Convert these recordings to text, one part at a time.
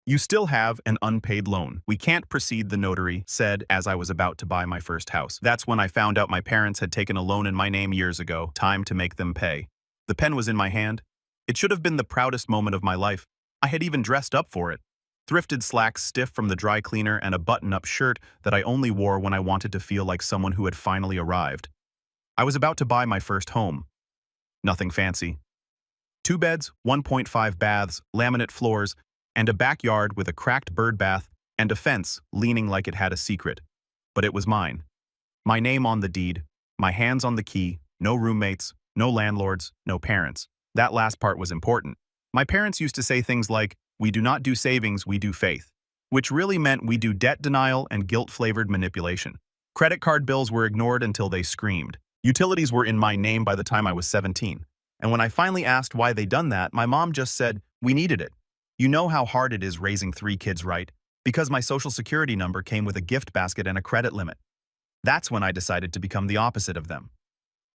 You still have an unpaid loan. We can't proceed, the notary said as I was about to buy my first house. That's when I found out my parents had taken a loan in my name years ago. Time to make them pay. The pen was in my hand. It should have been the proudest moment of my life. I had even dressed up for it. Thrifted slacks stiff from the dry cleaner and a button-up shirt that I only wore when I wanted to feel like someone who had finally arrived. I was about to buy my first home. Nothing fancy. 2 beds, 1.5 baths, laminate floors, and a backyard with a cracked bird bath and a fence leaning like it had a secret. But it was mine. My name on the deed, my hands on the key, no roommates, no landlords, no parents. That last part was important. My parents used to say things like, "We do not do savings, we do faith," which really meant we do debt denial and guilt-flavored manipulation. Credit card bills were ignored until they screamed. Utilities were in my name by the time I was 17. And when I finally asked why they'd done that, my mom just said, "We needed it. You know how hard it is raising 3 kids, right? Because my social security number came with a gift basket and a credit limit." That's when I decided to become the opposite of them.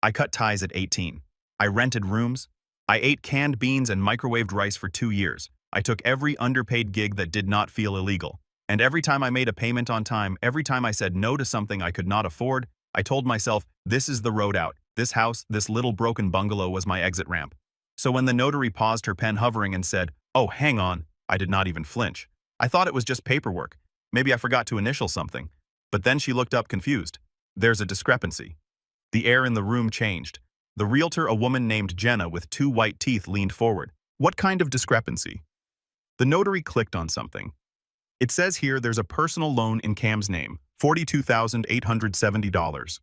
I cut ties at 18. I rented rooms. I ate canned beans and microwaved rice for 2 years. I took every underpaid gig that did not feel illegal. And every time I made a payment on time, every time I said no to something I could not afford, I told myself, this is the road out. This house, this little broken bungalow was my exit ramp. So when the notary paused her pen hovering and said, "Oh, hang on," I did not even flinch. I thought it was just paperwork. Maybe I forgot to initial something. But then she looked up confused. There's a discrepancy. The air in the room changed. The realtor, a woman named Jenna with 2 white teeth, leaned forward. What kind of discrepancy? The notary clicked on something. It says here there's a personal loan in Cam's name, $42,870.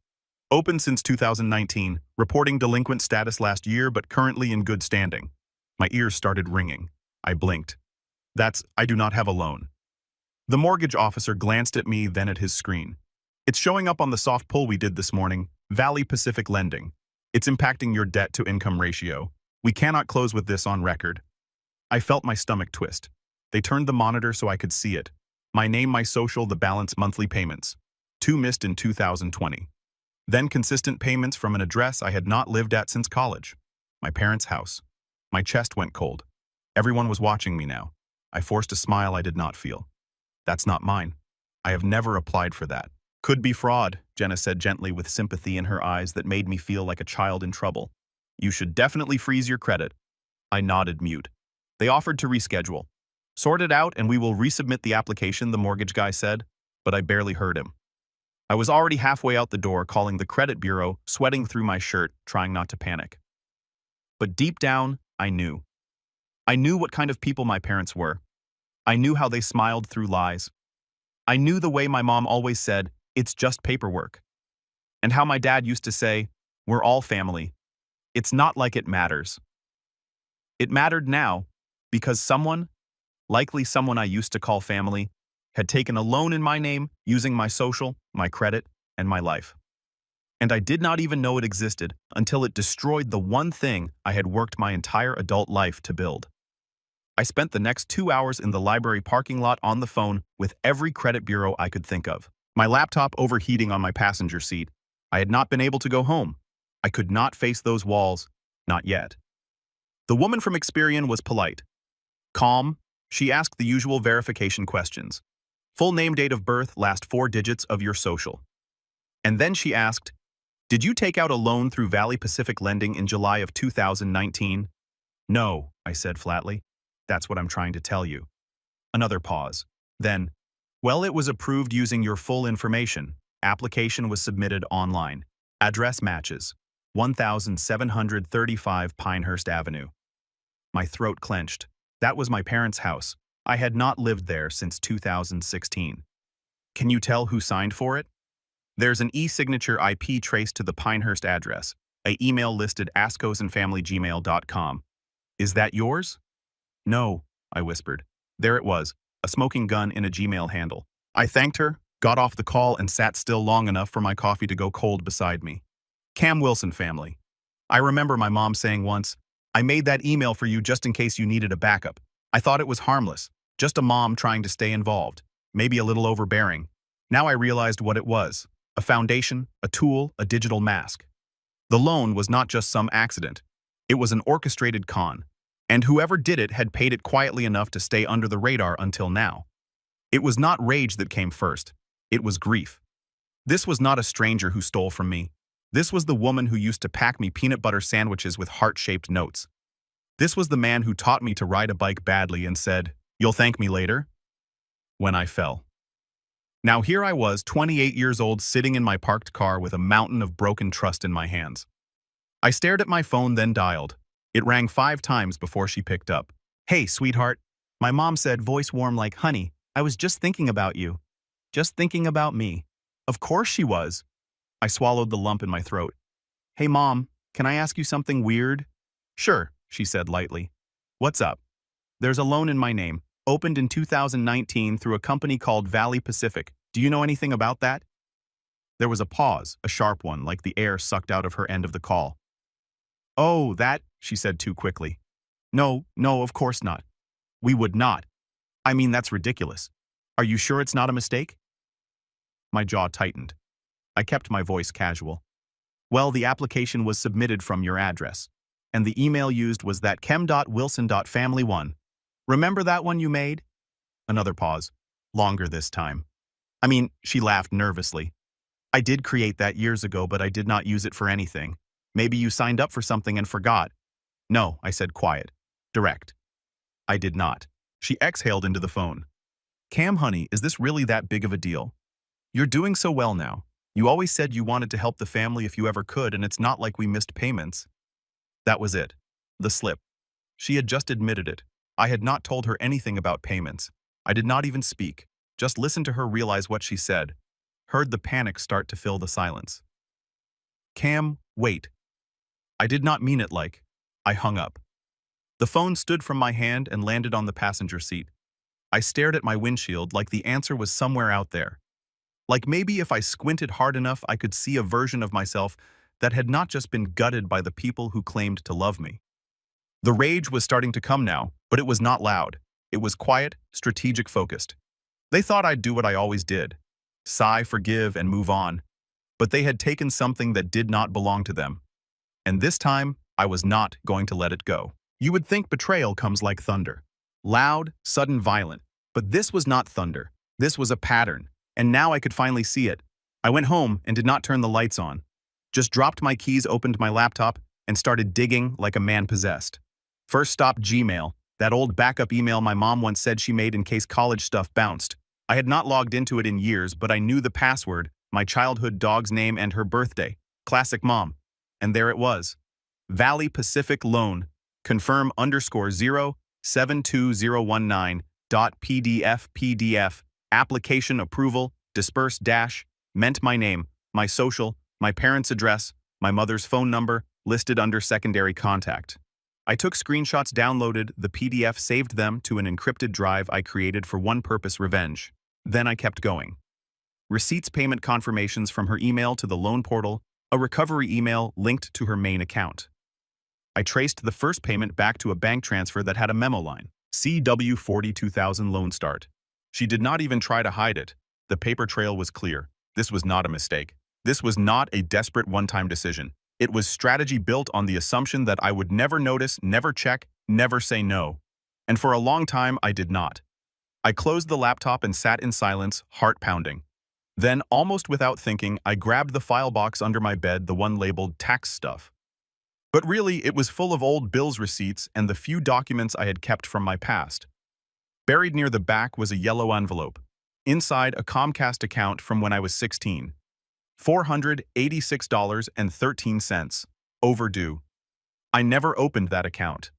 Open since 2019, reporting delinquent status last year but currently in good standing. My ears started ringing. I blinked. I do not have a loan. The mortgage officer glanced at me, then at his screen. It's showing up on the soft pull we did this morning, Valley Pacific Lending. It's impacting your debt-to-income ratio. We cannot close with this on record. I felt my stomach twist. They turned the monitor so I could see it. My name, my social, the balance, monthly payments. 2 missed in 2020. Then consistent payments from an address I had not lived at since college. My parents' house. My chest went cold. Everyone was watching me now. I forced a smile I did not feel. That's not mine. I have never applied for that. Could be fraud, Jenna said gently with sympathy in her eyes that made me feel like a child in trouble. You should definitely freeze your credit. I nodded mute. They offered to reschedule. Sort it out and we will resubmit the application, the mortgage guy said, but I barely heard him. I was already halfway out the door calling the credit bureau, sweating through my shirt, trying not to panic. But deep down, I knew. I knew what kind of people my parents were. I knew how they smiled through lies. I knew the way my mom always said, "It's just paperwork." And how my dad used to say, "We're all family. It's not like it matters." It mattered now, because someone, likely someone I used to call family, had taken a loan in my name using my social, my credit, and my life. And I did not even know it existed until it destroyed the one thing I had worked my entire adult life to build. I spent the next 2 hours in the library parking lot on the phone with every credit bureau I could think of. My laptop overheating on my passenger seat. I had not been able to go home. I could not face those walls, not yet. The woman from Experian was polite. Calm, she asked the usual verification questions. Full name, date of birth, last 4 digits of your social. And then she asked, "Did you take out a loan through Valley Pacific Lending in July of 2019? No, I said flatly. That's what I'm trying to tell you. Another pause. Then, well, it was approved using your full information. Application was submitted online. Address matches. 1735 Pinehurst Avenue. My throat clenched. That was my parents' house. I had not lived there since 2016. Can you tell who signed for it? There's an e-signature IP traced to the Pinehurst address. A email listed askosandfamilygmail.com. Is that yours? No, I whispered. There it was, a smoking gun in a Gmail handle. I thanked her, got off the call, and sat still long enough for my coffee to go cold beside me. Cam Wilson family. I remember my mom saying once, "I made that email for you just in case you needed a backup." I thought it was harmless, just a mom trying to stay involved, maybe a little overbearing. Now I realized what it was, a foundation, a tool, a digital mask. The loan was not just some accident. It was an orchestrated con. And whoever did it had paid it quietly enough to stay under the radar until now. It was not rage that came first. It was grief. This was not a stranger who stole from me. This was the woman who used to pack me peanut butter sandwiches with heart-shaped notes. This was the man who taught me to ride a bike badly and said, "You'll thank me later," when I fell. Now here I was, 28 years old, sitting in my parked car with a mountain of broken trust in my hands. I stared at my phone, then dialed. It rang 5 times before she picked up. "Hey, sweetheart," my mom said, voice warm like honey. "I was just thinking about you. Just thinking about me." Of course she was. I swallowed the lump in my throat. "Hey, Mom, can I ask you something weird?" "Sure," she said lightly. "What's up?" "There's a loan in my name, opened in 2019 through a company called Valley Pacific. Do you know anything about that?" There was a pause, a sharp one, like the air sucked out of her end of the call. "Oh, that," she said too quickly. No, of course not. We would not. I mean, that's ridiculous. Are you sure it's not a mistake?" My jaw tightened. I kept my voice casual. "Well, the application was submitted from your address, and the email used was that kem.wilson.family1. Remember that one you made?" Another pause. Longer this time. "I mean," she laughed nervously. "I did create that years ago, but I did not use it for anything. Maybe you signed up for something and forgot." "No," I said, quiet. Direct. "I did not." She exhaled into the phone. "Cam, honey, is this really that big of a deal? You're doing so well now. You always said you wanted to help the family if you ever could, and it's not like we missed payments." That was it. The slip. She had just admitted it. I had not told her anything about payments. I did not even speak. Just listened to her realize what she said. Heard the panic start to fill the silence. "Cam, wait." I did not mean it like. I hung up. The phone stood from my hand and landed on the passenger seat. I stared at my windshield like the answer was somewhere out there. Like maybe if I squinted hard enough, I could see a version of myself that had not just been gutted by the people who claimed to love me. The rage was starting to come now, but it was not loud. It was quiet, strategic, focused. They thought I'd do what I always did. Sigh, forgive, and move on. But they had taken something that did not belong to them. And this time, I was not going to let it go. You would think betrayal comes like thunder. Loud, sudden, violent. But this was not thunder. This was a pattern. And now I could finally see it. I went home and did not turn the lights on. Just dropped my keys, opened my laptop, and started digging like a man possessed. First stop, Gmail, that old backup email my mom once said she made in case college stuff bounced. I had not logged into it in years, but I knew the password, my childhood dog's name, and her birthday. Classic mom. And there it was. Valley Pacific Loan. Confirm _0 72019.pdf application approval, disperse dash, meant my name, my social, my parents' address, my mother's phone number, listed under secondary contact. I took screenshots, downloaded the PDF, saved them to an encrypted drive I created for one purpose: revenge. Then I kept going. Receipts, payment confirmations from her email to the loan portal, a recovery email linked to her main account. I traced the first payment back to a bank transfer that had a memo line, CW 42,000 loan start. She did not even try to hide it. The paper trail was clear. This was not a mistake. This was not a desperate one-time decision. It was strategy built on the assumption that I would never notice, never check, never say no. And for a long time, I did not. I closed the laptop and sat in silence, heart pounding. Then, almost without thinking, I grabbed the file box under my bed, the one labeled tax stuff. But really, it was full of old bills, receipts, and the few documents I had kept from my past. Buried near the back was a yellow envelope. Inside, a Comcast account from when I was 16. $486.13. Overdue. I never opened that account.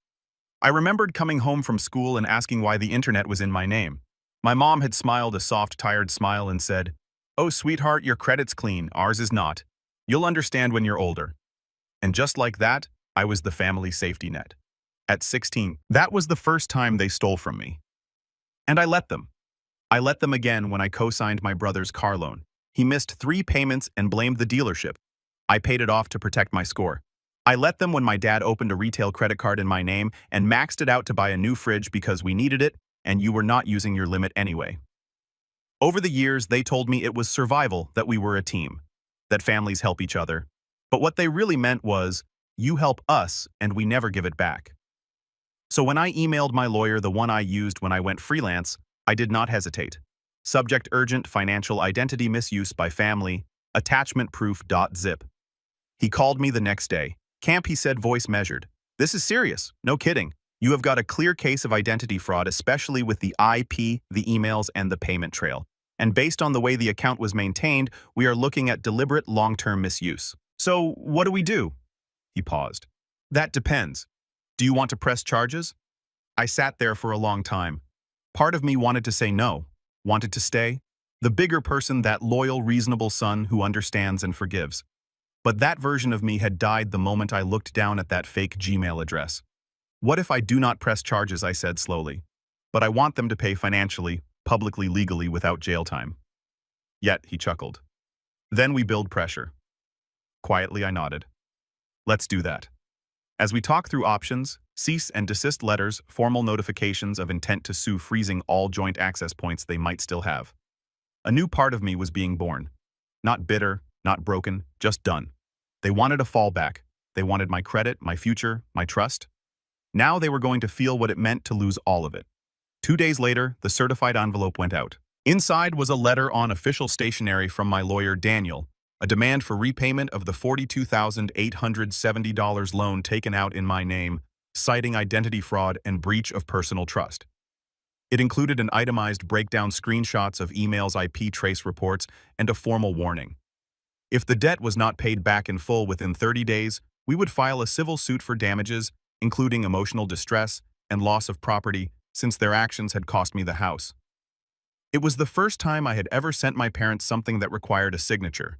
I remembered coming home from school and asking why the internet was in my name. My mom had smiled a soft, tired smile and said, "Oh, sweetheart, your credit's clean, ours is not. You'll understand when you're older." And just like that, I was the family safety net. At 16, that was the first time they stole from me. And I let them. I let them again when I co-signed my brother's car loan. He missed 3 payments and blamed the dealership. I paid it off to protect my score. I let them when my dad opened a retail credit card in my name and maxed it out to buy a new fridge because we needed it and you were not using your limit anyway. Over the years, they told me it was survival, that we were a team, that families help each other. But what they really meant was, you help us and we never give it back. So when I emailed my lawyer, the one I used when I went freelance, I did not hesitate. Subject urgent financial identity misuse by family, attachment proof.zip. He called me the next day. Camp, he said, voice measured. This is serious. No kidding. You have got a clear case of identity fraud, especially with the IP, the emails, and the payment trail. And based on the way the account was maintained, we are looking at deliberate long-term misuse. So what do we do? He paused. That depends. Do you want to press charges? I sat there for a long time. Part of me wanted to say no, wanted to stay. The bigger person, that loyal, reasonable son who understands and forgives. But that version of me had died the moment I looked down at that fake Gmail address. What if I do not press charges, I said slowly. But I want them to pay financially, publicly, legally, without jail time. Yet, he chuckled. Then we build pressure. Quietly, I nodded. Let's do that. As we talk through options, cease and desist letters, formal notifications of intent to sue, freezing all joint access points they might still have. A new part of me was being born. Not bitter, not broken, just done. They wanted a fallback. They wanted my credit, my future, my trust. Now they were going to feel what it meant to lose all of it. 2 days later, the certified envelope went out. Inside was a letter on official stationery from my lawyer, Daniel, a demand for repayment of the $42,870 loan taken out in my name, citing identity fraud and breach of personal trust. It included an itemized breakdown, screenshots of emails, IP trace reports, and a formal warning. If the debt was not paid back in full within 30 days, we would file a civil suit for damages, including emotional distress and loss of property, since their actions had cost me the house. It was the first time I had ever sent my parents something that required a signature.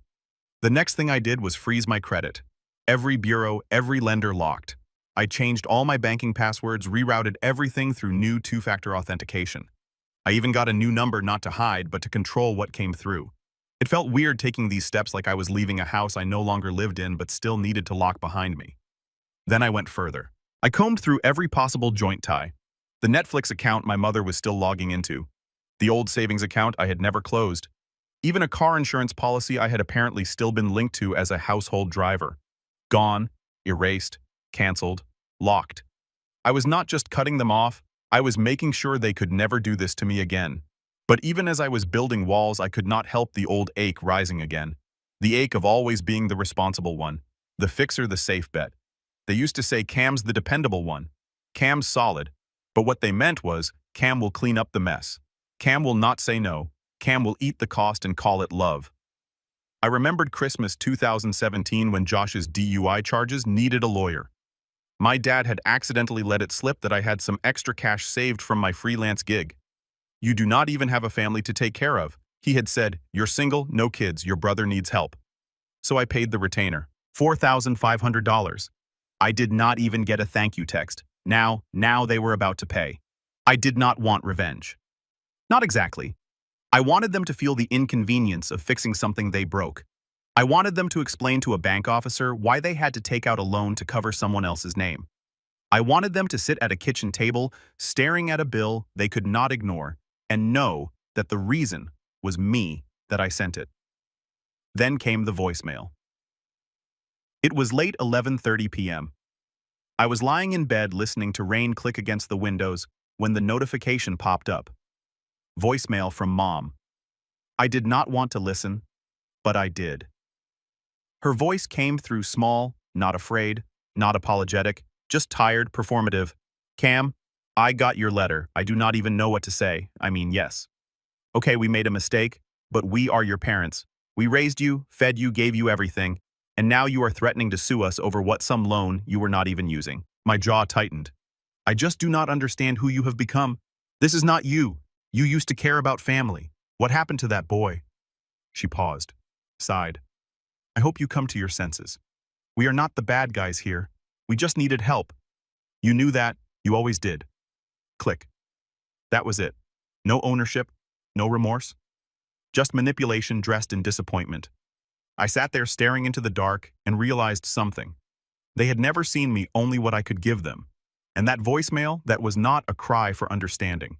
The next thing I did was freeze my credit. Every bureau, every lender locked. I changed all my banking passwords, rerouted everything through new two-factor authentication. I even got a new number not to hide, but to control what came through. It felt weird taking these steps, like I was leaving a house I no longer lived in but still needed to lock behind me. Then I went further. I combed through every possible joint tie. The Netflix account my mother was still logging into. The old savings account I had never closed. Even a car insurance policy I had apparently still been linked to as a household driver. Gone, erased, canceled, locked. I was not just cutting them off, I was making sure they could never do this to me again. But even as I was building walls, I could not help the old ache rising again. The ache of always being the responsible one, the fixer, the safe bet. They used to say Cam's the dependable one. Cam's solid. But what they meant was, Cam will clean up the mess. Cam will not say no. Cam will eat the cost and call it love. I remembered Christmas 2017 when Josh's DUI charges needed a lawyer. My dad had accidentally let it slip that I had some extra cash saved from my freelance gig. You do not even have a family to take care of. He had said, you're single, no kids, your brother needs help. So I paid the retainer, $4,500. I did not even get a thank you text. Now they were about to pay. I did not want revenge. Not exactly. I wanted them to feel the inconvenience of fixing something they broke. I wanted them to explain to a bank officer why they had to take out a loan to cover someone else's name. I wanted them to sit at a kitchen table, staring at a bill they could not ignore, and know that the reason was me that I sent it. Then came the voicemail. It was late 11:30 p.m. I was lying in bed listening to rain click against the windows when the notification popped up. Voicemail from Mom. I did not want to listen, but I did. Her voice came through small, not afraid, not apologetic, just tired, performative. Cam, I got your letter. I do not even know what to say. I mean, yes. Okay, we made a mistake, but we are your parents. We raised you, fed you, gave you everything, and now you are threatening to sue us over what some loan you were not even using. My jaw tightened. I just do not understand who you have become. This is not you. You used to care about family. What happened to that boy? She paused, sighed. I hope you come to your senses. We are not the bad guys here. We just needed help. You knew that. You always did. Click. That was it. No ownership, no remorse. Just manipulation dressed in disappointment. I sat there staring into the dark and realized something. They had never seen me, only what I could give them. And that voicemail, that was not a cry for understanding.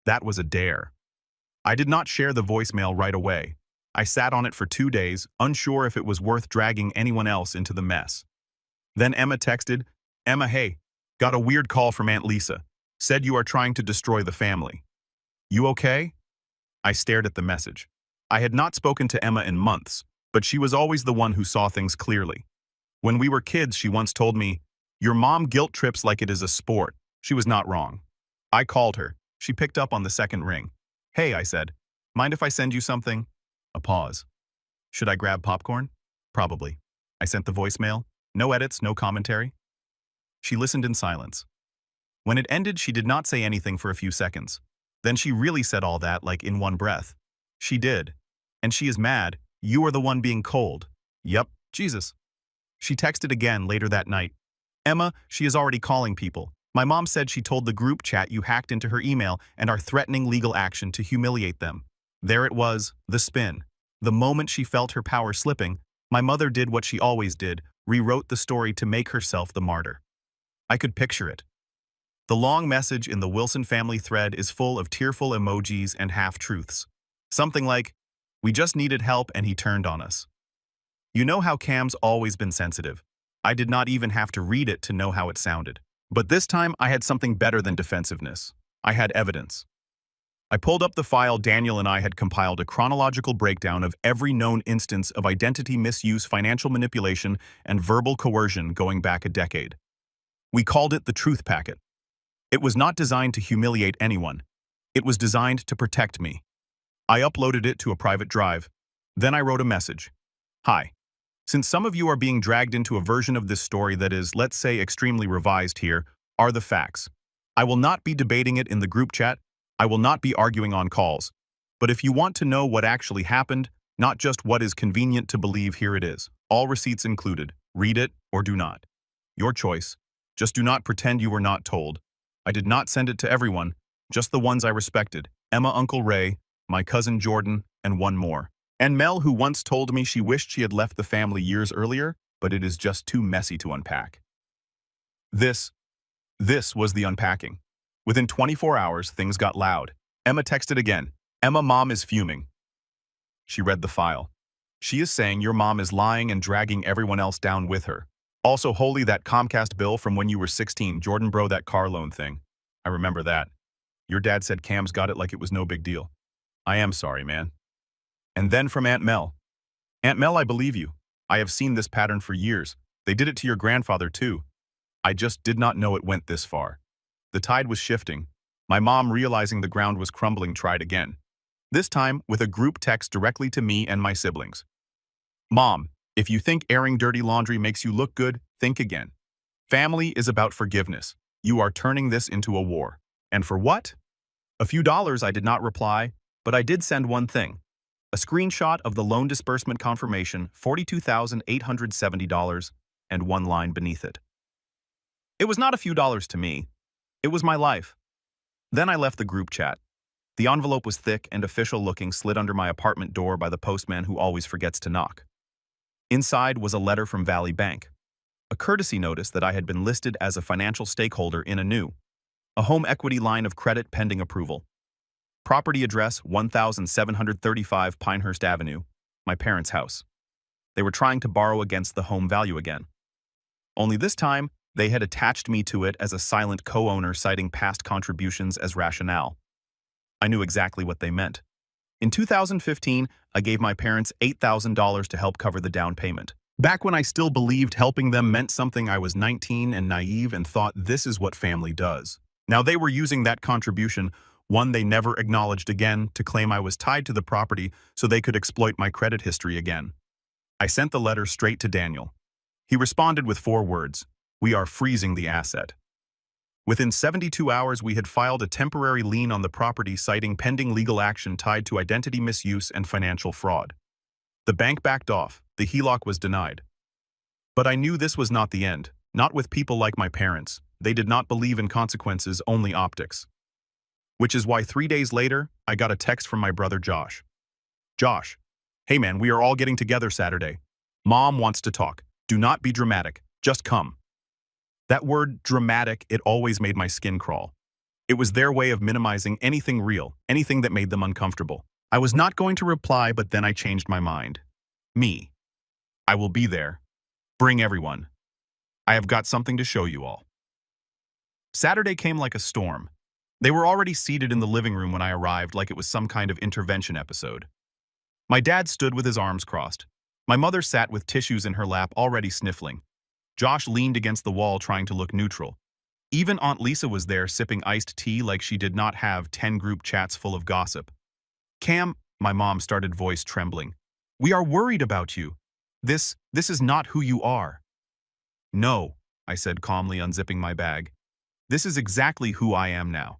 That was a dare. I did not share the voicemail right away. I sat on it for 2 days, unsure if it was worth dragging anyone else into the mess. Then Emma texted, Emma, hey, Got a weird call from Aunt Lisa. Said you are trying to destroy the family. You okay? I stared at the message. I had not spoken to Emma in months, but she was always the one who saw things clearly. When we were kids, she once told me, "Your mom guilt trips like it is a sport." She was not wrong. I called her. She picked up on the second ring. "Hey," I said. "Mind if I send you something?" A pause. "Should I grab popcorn?" "Probably." I sent the voicemail. No edits, no commentary. She listened in silence. When it ended, she did not say anything for a few seconds. Then she really said all that, like in one breath. She did. "And she is mad. You are the one being cold." Yep, Jesus. She texted again later that night. "Emma, she is already calling people. My mom said she told the group chat you hacked into her email and are threatening legal action to humiliate them." There it was, the spin. The moment she felt her power slipping, my mother did what she always did, rewrote the story to make herself the martyr. I could picture it. The long message in the Wilson family thread is full of tearful emojis and half-truths. Something like, "We just needed help and he turned on us." You know how Cam's always been sensitive. I did not even have to read it to know how it sounded. But this time I had something better than defensiveness. I had evidence. I pulled up the file. Daniel and I had compiled a chronological breakdown of every known instance of identity misuse, financial manipulation, and verbal coercion going back a decade. We called it the Truth Packet. It was not designed to humiliate anyone. It was designed to protect me. I uploaded it to a private drive. Then I wrote a message. "Hi. Since some of you are being dragged into a version of this story that is, let's say, extremely revised, here are the facts. I will not be debating it in the group chat. I will not be arguing on calls. But if you want to know what actually happened, not just what is convenient to believe, here it is. All receipts included. Read it or do not. Your choice. Just do not pretend you were not told. I did not send it to everyone, just the ones I respected. Emma, Uncle Ray, my cousin Jordan, and one more. And Mel, who once told me she wished she had left the family years earlier, but it is just too messy to unpack." This was the unpacking. Within 24 hours, things got loud. Emma texted again. "Emma, mom is fuming." She read the file. "She is saying your mom is lying and dragging everyone else down with her. Also, holy, that Comcast bill from when you were 16, Jordan bro, that car loan thing. I remember that. Your dad said Cam's got it like it was no big deal. I am sorry, man." And then from Aunt Mel. "Aunt Mel, I believe you. I have seen this pattern for years. They did it to your grandfather too. I just did not know it went this far." The tide was shifting. My mom, realizing the ground was crumbling, tried again. This time with a group text directly to me and my siblings. "Mom, if you think airing dirty laundry makes you look good, think again. Family is about forgiveness. You are turning this into a war. And for what?" A few dollars. I did not reply, but I did send one thing. A screenshot of the loan disbursement confirmation, $42,870, and one line beneath it. It was not a few dollars to me. It was my life. Then I left the group chat. The envelope was thick and official-looking, slid under my apartment door by the postman who always forgets to knock. Inside was a letter from Valley Bank, a courtesy notice that I had been listed as a financial stakeholder in a home equity line of credit pending approval. Property address 1735 Pinehurst Avenue, my parents' house. They were trying to borrow against the home value again. Only this time, they had attached me to it as a silent co-owner, citing past contributions as rationale. I knew exactly what they meant. In 2015, I gave my parents $8,000 to help cover the down payment. Back when I still believed helping them meant something, I was 19 and naive and thought this is what family does. Now they were using that contribution, one they never acknowledged again, to claim I was tied to the property so they could exploit my credit history again. I sent the letter straight to Daniel. He responded with 4 words: "We are freezing the asset." Within 72 hours, we had filed a temporary lien on the property, citing pending legal action tied to identity misuse and financial fraud. The bank backed off. The HELOC was denied. But I knew this was not the end, not with people like my parents. They did not believe in consequences, only optics. Which is why 3 days later, I got a text from my brother Josh. "Josh, hey man, we are all getting together Saturday. Mom wants to talk. Do not be dramatic. Just come." That word, dramatic, it always made my skin crawl. It was their way of minimizing anything real, anything that made them uncomfortable. I was not going to reply, but then I changed my mind. Me. I will be there. Bring everyone. I have got something to show you all. Saturday came like a storm. They were already seated in the living room when I arrived, like it was some kind of intervention episode. My dad stood with his arms crossed. My mother sat with tissues in her lap, already sniffling. Josh leaned against the wall, trying to look neutral. Even Aunt Lisa was there, sipping iced tea like she did not have 10 group chats full of gossip. "Cam," my mom started, voice trembling. "We are worried about you. This is not who you are." "No," I said calmly, unzipping my bag. "This is exactly who I am now."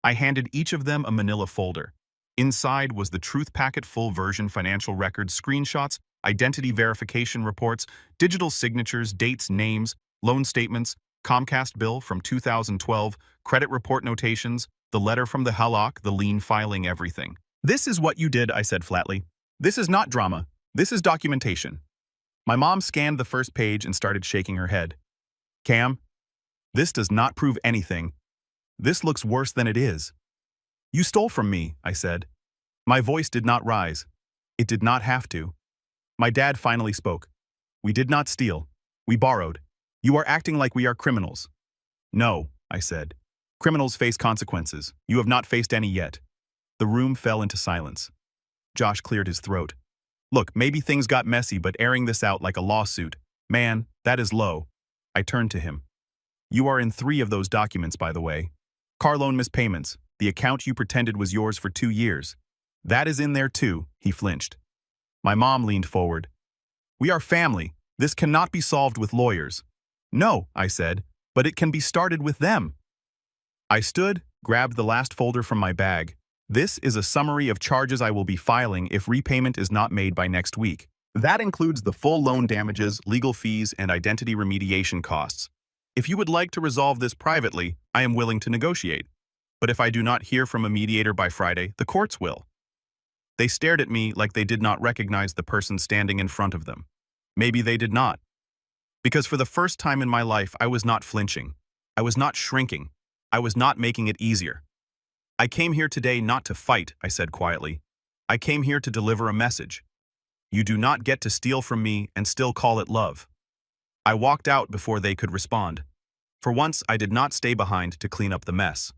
I handed each of them a manila folder. Inside was the truth packet, full version, financial records, screenshots, identity verification reports, digital signatures, dates, names, loan statements, Comcast bill from 2012, credit report notations, the letter from the halak, the lien filing, everything. "This is what you did," I said flatly. "This is not drama. This is documentation." My mom scanned the first page and started shaking her head. "Cam, this does not prove anything. This looks worse than it is." "You stole from me," I said. My voice did not rise. It did not have to. My dad finally spoke. "We did not steal. We borrowed. You are acting like we are criminals." "No," I said. "Criminals face consequences. You have not faced any yet." The room fell into silence. Josh cleared his throat. "Look, maybe things got messy, but airing this out like a lawsuit, man, that is low." I turned to him. "You are in 3 of those documents, by the way. Car loan mispayments, the account you pretended was yours for 2 years. That is in there too." He flinched. My mom leaned forward. "We are family. This cannot be solved with lawyers." "No," I said, "but it can be started with them." I stood, grabbed the last folder from my bag. "This is a summary of charges I will be filing if repayment is not made by next week. That includes the full loan damages, legal fees, and identity remediation costs. If you would like to resolve this privately, I am willing to negotiate. But if I do not hear from a mediator by Friday, the courts will." They stared at me like they did not recognize the person standing in front of them. Maybe they did not. Because for the first time in my life, I was not flinching. I was not shrinking. I was not making it easier. "I came here today not to fight," I said quietly. "I came here to deliver a message. You do not get to steal from me and still call it love." I walked out before they could respond. For once, I did not stay behind to clean up the mess.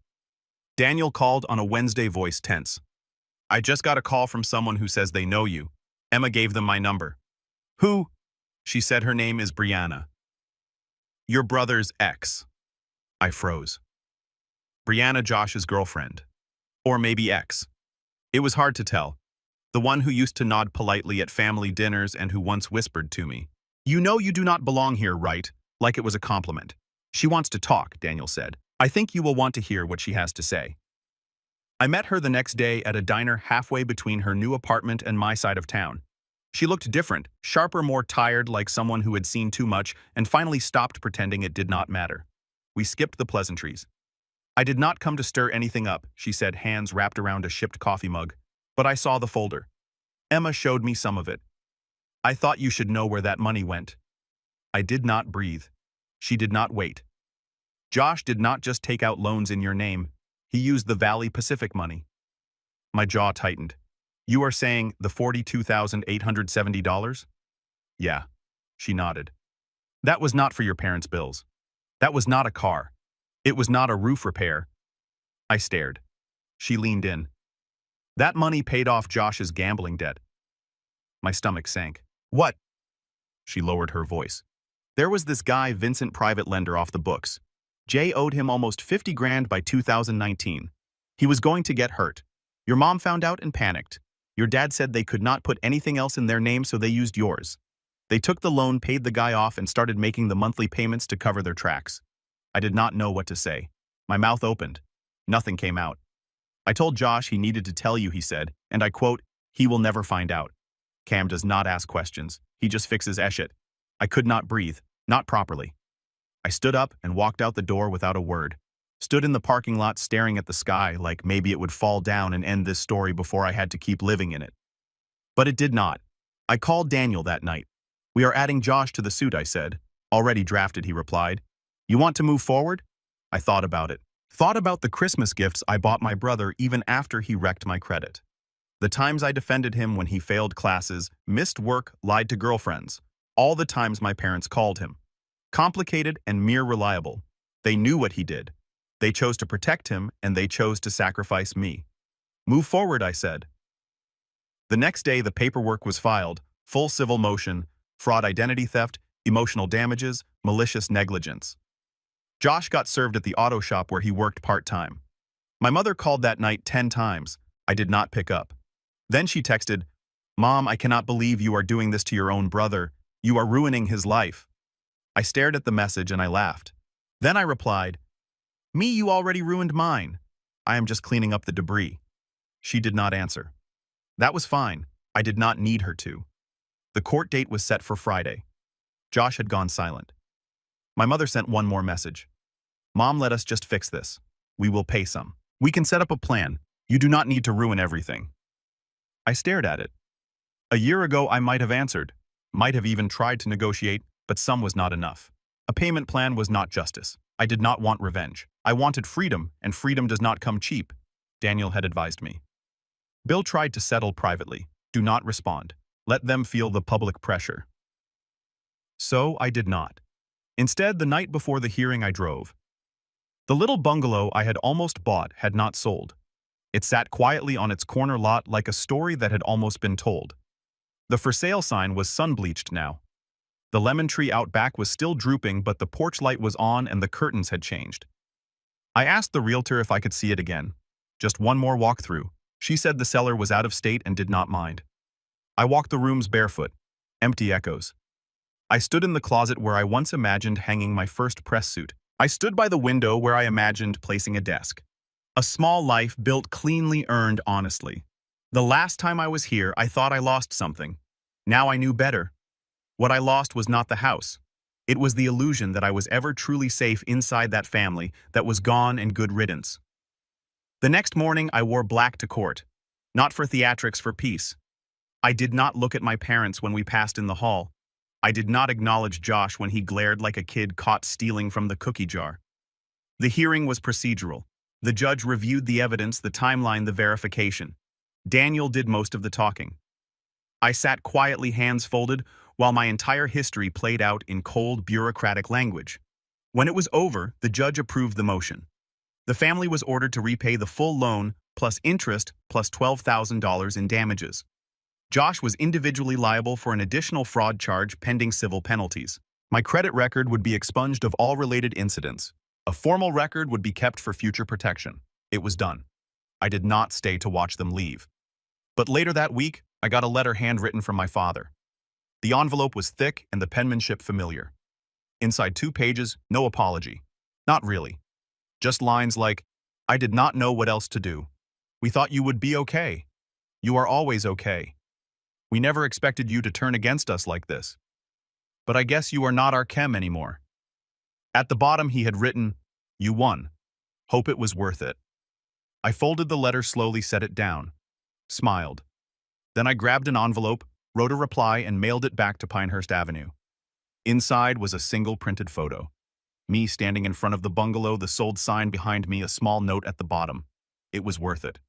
Daniel called on a Wednesday, voice tense. "I just got a call from someone who says they know you. Emma gave them my number." "Who?" "She said her name is Brianna." "Your brother's ex." I froze. Brianna, Josh's girlfriend. Or maybe ex. It was hard to tell. The one who used to nod politely at family dinners and who once whispered to me, "You know you do not belong here, right?" Like it was a compliment. "She wants to talk," Daniel said. "I think you will want to hear what she has to say." I met her the next day at a diner halfway between her new apartment and my side of town. She looked different, sharper, more tired, like someone who had seen too much and finally stopped pretending it did not matter. We skipped the pleasantries. "I did not come to stir anything up," she said, hands wrapped around a shipped coffee mug. "But I saw the folder. Emma showed me some of it. I thought you should know where that money went." I did not breathe. She did not wait. "Josh did not just take out loans in your name. He used the Valley Pacific money." My jaw tightened. "You are saying the $42,870? "Yeah." She nodded. "That was not for your parents' bills. That was not a car. It was not a roof repair." I stared. She leaned in. "That money paid off Josh's gambling debt." My stomach sank. "What?" She lowered her voice. "There was this guy, Vincent, private lender off the books. Jay owed him almost 50 grand by 2019. He was going to get hurt. Your mom found out and panicked. Your dad said they could not put anything else in their name, so they used yours. They took the loan, paid the guy off, and started making the monthly payments to cover their tracks." I did not know what to say. My mouth opened. Nothing came out. "I told Josh he needed to tell you," he said, and I quote, "He will never find out. Cam does not ask questions. He just fixes eshit." I could not breathe. Not properly. I stood up and walked out the door without a word. Stood in the parking lot staring at the sky like maybe it would fall down and end this story before I had to keep living in it. But it did not. I called Daniel that night. "We are adding Josh to the suit," I said. "Already drafted," he replied. "You want to move forward?" I thought about it. Thought about the Christmas gifts I bought my brother even after he wrecked my credit. The times I defended him when he failed classes, missed work, lied to girlfriends. All the times my parents called him. Complicated and mere reliable. They knew what he did. They chose to protect him, and they chose to sacrifice me. Move forward, I said. The next day, the paperwork was filed, full civil motion, fraud, identity theft, emotional damages, malicious negligence. Josh got served at the auto shop where he worked part-time. My mother called that night 10 times. I did not pick up. Then she texted, "Mom, I cannot believe you are doing this to your own brother. You are ruining his life." I stared at the message and I laughed. Then I replied, "Me, you already ruined mine. I am just cleaning up the debris." She did not answer. That was fine. I did not need her to. The court date was set for Friday. Josh had gone silent. My mother sent one more message. "Mom, let us just fix this. We will pay some. We can set up a plan. You do not need to ruin everything." I stared at it. A year ago, I might have answered, might have even tried to negotiate, but some was not enough. A payment plan was not justice. I did not want revenge. I wanted freedom, and freedom does not come cheap, Daniel had advised me. Bill tried to settle privately. Do not respond. Let them feel the public pressure. So I did not. Instead, the night before the hearing, I drove. The little bungalow I had almost bought had not sold. It sat quietly on its corner lot like a story that had almost been told. The for sale sign was sun-bleached now. The lemon tree out back was still drooping, but the porch light was on and the curtains had changed. I asked the realtor if I could see it again. Just one more walkthrough. She said the seller was out of state and did not mind. I walked the rooms barefoot. Empty echoes. I stood in the closet where I once imagined hanging my first press suit. I stood by the window where I imagined placing a desk. A small life built cleanly, earned honestly. The last time I was here, I thought I lost something. Now I knew better. What I lost was not the house. It was the illusion that I was ever truly safe inside that family that was gone and good riddance. The next morning, I wore black to court. Not for theatrics, for peace. I did not look at my parents when we passed in the hall. I did not acknowledge Josh when he glared like a kid caught stealing from the cookie jar. The hearing was procedural. The judge reviewed the evidence, the timeline, the verification. Daniel did most of the talking. I sat quietly, hands folded, while my entire history played out in cold, bureaucratic language. When it was over, the judge approved the motion. The family was ordered to repay the full loan, plus interest, plus $12,000 in damages. Josh was individually liable for an additional fraud charge pending civil penalties. My credit record would be expunged of all related incidents. A formal record would be kept for future protection. It was done. I did not stay to watch them leave. But later that week, I got a letter handwritten from my father. The envelope was thick and the penmanship familiar. Inside 2 pages, no apology. Not really. Just lines like, "I did not know what else to do. We thought you would be okay. You are always okay. We never expected you to turn against us like this. But I guess you are not our chem anymore." At the bottom he had written, "You won. Hope it was worth it." I folded the letter slowly, set it down. Smiled. Then I grabbed an envelope, wrote a reply, and mailed it back to Pinehurst Avenue. Inside was a single printed photo. Me standing in front of the bungalow, the sold sign behind me, a small note at the bottom. It was worth it.